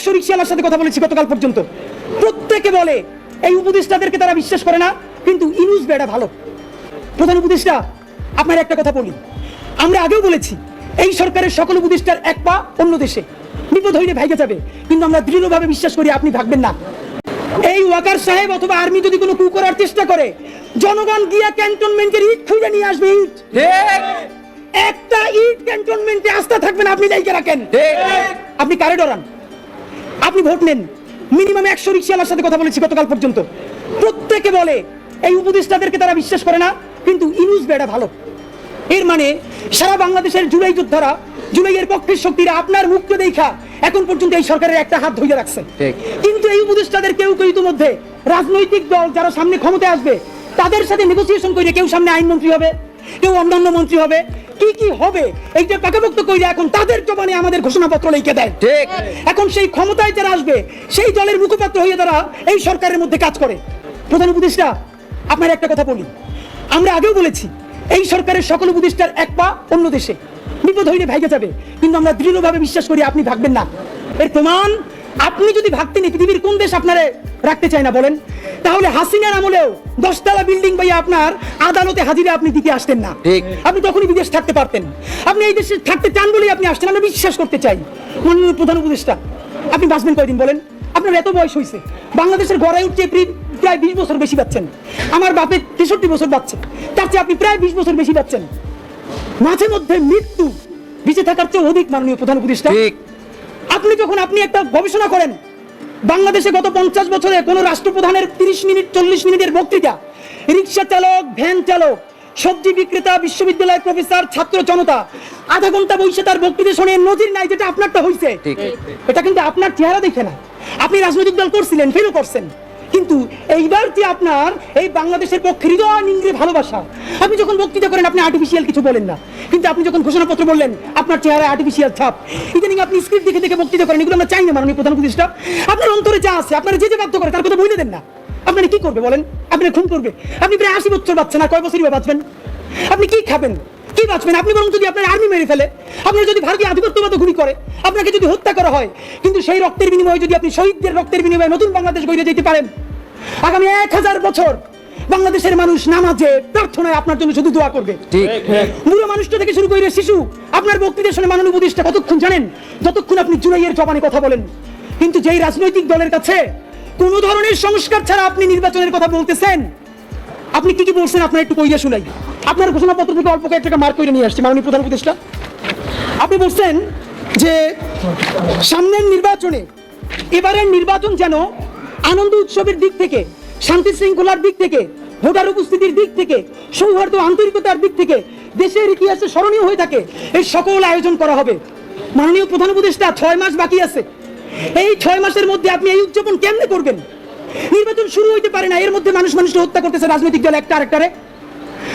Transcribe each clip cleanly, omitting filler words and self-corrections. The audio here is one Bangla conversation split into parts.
100 রিকশাওয়ালার সাথে কথা বলেছি গতকাল পর্যন্ত, প্রত্যেকে বলে এই উপদেষ্টাদেরকে তারা বিশ্বাস করে না, কিন্তু ইনুস বেড়া ভালো। প্রধান উপদেষ্টা, আপনার একটা কথা বলি, আমরা আগেও বলেছি এই সরকারের সকল উপদেষ্টার এক পা অন্য দেশে, বিপদ হইলে ভাইগে যাবে, কিন্তু আমরা দৃঢ়ভাবে বিশ্বাস করি আপনি ভাগবেন না। এই ওয়াকার সাহেব অথবা আর্মি যদি কোনো কু করার চেষ্টা করে, জনগণ গিয়া ক্যান্টনমেন্টের ইট খুঁজে নিয়ে আসবে। ইট একটা ইট ক্যান্টনমেন্টে আস্থা থাকবে না, আপনি দায়িত্ব রাখেন। আপনি কারে ডরান? আপনি ভোট নেন। মিনিমাম 100 রিকশাওয়ালার সাথে কথা বলেছি গতকাল পর্যন্ত, প্রত্যেকে বলে এই উপদেষ্টাদেরকে তারা বিশ্বাস করে না, কিন্তু ইনুস বেড়া ভালো। এর মানে সারা বাংলাদেশের জুলাই যোদ্ধারা, জুলাইয়ের পক্ষের শক্তিরা আপনার মুক্ত দেখা এখন পর্যন্ত এই সরকারের একটা হাত ধরে রাখছে। কিন্তু এই উপদেষ্টাদের কেউ কেউ ইতিমধ্যে রাজনৈতিক দল যারা সামনে ক্ষমতায় আসবে তাদের সাথে নেগোসিয়েশন করে কেউ সামনে আইনমন্ত্রী হবে, কেউ অন্যান্য মন্ত্রী হবে, কি কি হবে এইটা পাকাপোক্ত করে এখন তাদের জবানে আমাদের ঘোষণাপত্র লিখে দেয়। এখন সেই ক্ষমতায় যারা আসবে সেই দলের মুখপাত্র হয়ে তারা এই সরকারের মধ্যে কাজ করে। প্রধান উপদেষ্টা, আপনার একটা কথা বলি, আমরা আগেও বলেছি এই সরকারের সকল উপদেষ্টার এক পা অন্য দেশে, বিপদ হইলে ভাইগে যাবে, কিন্তু আমরা দৃঢ়ভাবে বিশ্বাস করি আপনি ভাগবেন না। এর প্রমাণ, আপনি যদি ভাগতেন পৃথিবীর কোন দেশ আপনারে রাখতে চায় না বলেন? তাহলে হাসিনার আমলেও 10 তলা বিল্ডিং ভাইয়া আপনার আদালতে হাজিরা আপনি দিতে আসতেন না, আপনি তখনই বিদেশ থাকতে পারতেন। আপনি এই দেশে থাকতে চান বলেই আপনি আসছেন, আমরা বিশ্বাস করতে চাই। মাননীয় প্রধান উপদেষ্টা, আপনি বাঁচবেন কয়দিন বলেন? আপনার এত বয়স হয়েছে, বাংলাদেশের গড়ায় উঠছে প্রায় 20 বছর বেশি পাচ্ছেন। আমার বাপের 63 বছর পাচ্ছে, তার চেয়ে আপনি প্রায় 20 বছর বেশি পাচ্ছেন। মাঝে মধ্যে মৃত্যু বেঁচে থাকার চেয়ে অধিক। মাননীয় প্রধান উপদেষ্টা, আপনি একটা গবেষণা করেন, বাংলাদেশে গত 50 বছরে কোন রাষ্ট্রপ্রধানের 30 মিনিট 40 মিনিটের বক্তৃতা রিক্সা চালক, ভ্যান চালক, সবজি বিক্রেতা, বিশ্ববিদ্যালয়ের প্রফেসর, ছাত্র জনতা আধা ঘন্টা বসে তার বক্তৃতা শুনে নজির নাই, যেটা আপনারটা হয়েছে। এটা কিন্তু আপনার চেহারা দেখে না, আপনি রাজনৈতিক দল করছিলেন, ফেলও করছেন, কিন্তু এইবার যে আপনার এই বাংলাদেশের পক্ষে হৃদয় নিংড়ে ভালোবাসা, আপনি যখন বক্তৃতা করেন আপনি আর্টিফিশিয়াল কিছু বলেন না, কিন্তু আপনি যখন ঘোষণাপত্র বললেন আপনার চেহারায় আর্টিফিশিয়াল ছাপ। ইদানিং আপনি স্ক্রিপ্ট দেখে দেখে বক্তৃতা করেন, এগুলো আমরা চাই না। মাননীয় প্রধান উপদেষ্টা, আপনার অন্তরে যা আছে, আপনারা যে বাধ্য করে তার কথা বলে দেন না। আপনারা কি করবে বলেন? আপনারা খুন করবে? আপনি প্রায় 80 বছর বাঁচছেন, আর কয় বছরই বা বাঁচবেন? আপনি কি খাবেন, কি বাঁচবেন? আপনি বরং যদি আপনার আর্মি মেরে ফেলে, আপনার যদি ভারতীয় আধিপত্যবাদ গুলি করে, আপনাকে যদি হত্যা করা হয়, কিন্তু সেই রক্তের বিনিময়ে যদি আপনি শহীদদের রক্তের বিনিময়ে নতুন বাংলাদেশ গড়ে যেতে পারেন, আগামী 1000 বছর বাংলাদেশের মানুষ নামাজে প্রার্থনায় আপনার জন্য শুধু দোয়া করবে। বুড়ো মানুষটা থেকে শুরু করে শিশু আপনার বক্তৃতা শুনে মাননীয় উপদেষ্টা কতক্ষণ জানেন? যতক্ষণ আপনি জুলাইয়ের জবানে কথা বলেন। কিন্তু যেই রাজনৈতিক দলের কাছে কোন ধরনের সংস্কার ছাড়া আপনি নির্বাচনের কথা বলতেছেন, আপনি কি কি বলছেন আপনার একটু কইয়া শুনাই। আপনার ঘোষণাপত্র থেকে অল্প কয়েক টাকা মার্ক করে নিয়ে আসছে মাননীয় প্রধান উপদেষ্টা। আপনি বলছেন যে সামনের নির্বাচনে, এবারের নির্বাচন যেন আনন্দ উৎসবের দিক থেকে, শান্তি শৃঙ্খলার দিক থেকে, ভোটার উপস্থিতির দিক থেকে, সৌহার্দ্য আন্তরিকতার দিক থেকে দেশের ইতিহাসে স্মরণীয় হয়ে থাকে, এই সকল আয়োজন করা হবে। মাননীয় প্রধান উপদেষ্টা, 6 মাস বাকি আছে। এই 6 মাসের মধ্যে আপনি এই উদযাপন কেমনে করবেন? নির্বাচন শুরু হইতে পারে না, এর মধ্যে মানুষকে হত্যা করতেছে রাজনৈতিক দল একটা আরেকটারে।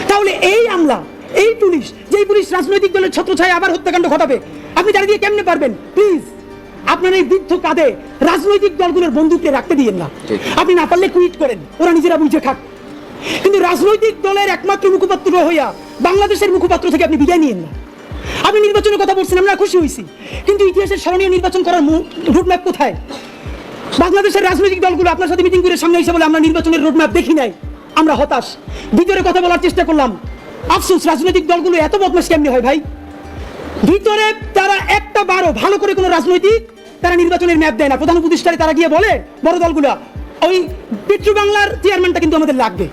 তাহলে এই আমলা, এই পুলিশ, যেই পুলিশ রাজনৈতিক দলের ছত্রছায়া আবার হত্যাকাণ্ড ঘটাবে, আপনি দাঁড়িয়ে দিয়ে কেমনে পারবেন? প্লিজ, আপনার এই বৃদ্ধ কাঁধে রাজনৈতিক দলগুলোর বন্দুককে রাখতে দিয়েন না। আপনি না পারলে কুইট করেন, ওরা নিজেরা বুঝে খাক, কিন্তু রাজনৈতিক দলের একমাত্র মুখপাত্র হইয়া বাংলাদেশের মুখপাত্র থেকে আপনি বিদায় নিয়েন না। আপনি নির্বাচনের কথা বলছেন, আমরা খুশি হয়েছি, কিন্তু ইতিহাসের স্মরণীয় নির্বাচন করার রোডম্যাপ কোথায়? বাংলাদেশের রাজনৈতিক দলগুলো আপনার সাথে মিটিং করে সামনে এসে বলে আমরা নির্বাচনের রোডম্যাপ দেখি নাই, আমরা হতাশ। ভিতরে কথা বলার চেষ্টা করলাম, আফসোস রাজনৈতিক দলগুলো এত বদমাশ কেমনি হয় ভাই? ভিতরে তারা একটা বারো ভালো করে কোনো রাজনৈতিক তারা নির্বাচনের ম্যাপ দেয় না। প্রধান উপদেষ্টারে তারা গিয়ে বলে বড় দলগুলো, ওই পেট্রো বাংলার চেয়ারম্যানটা কিন্তু আমাদের লাগবে।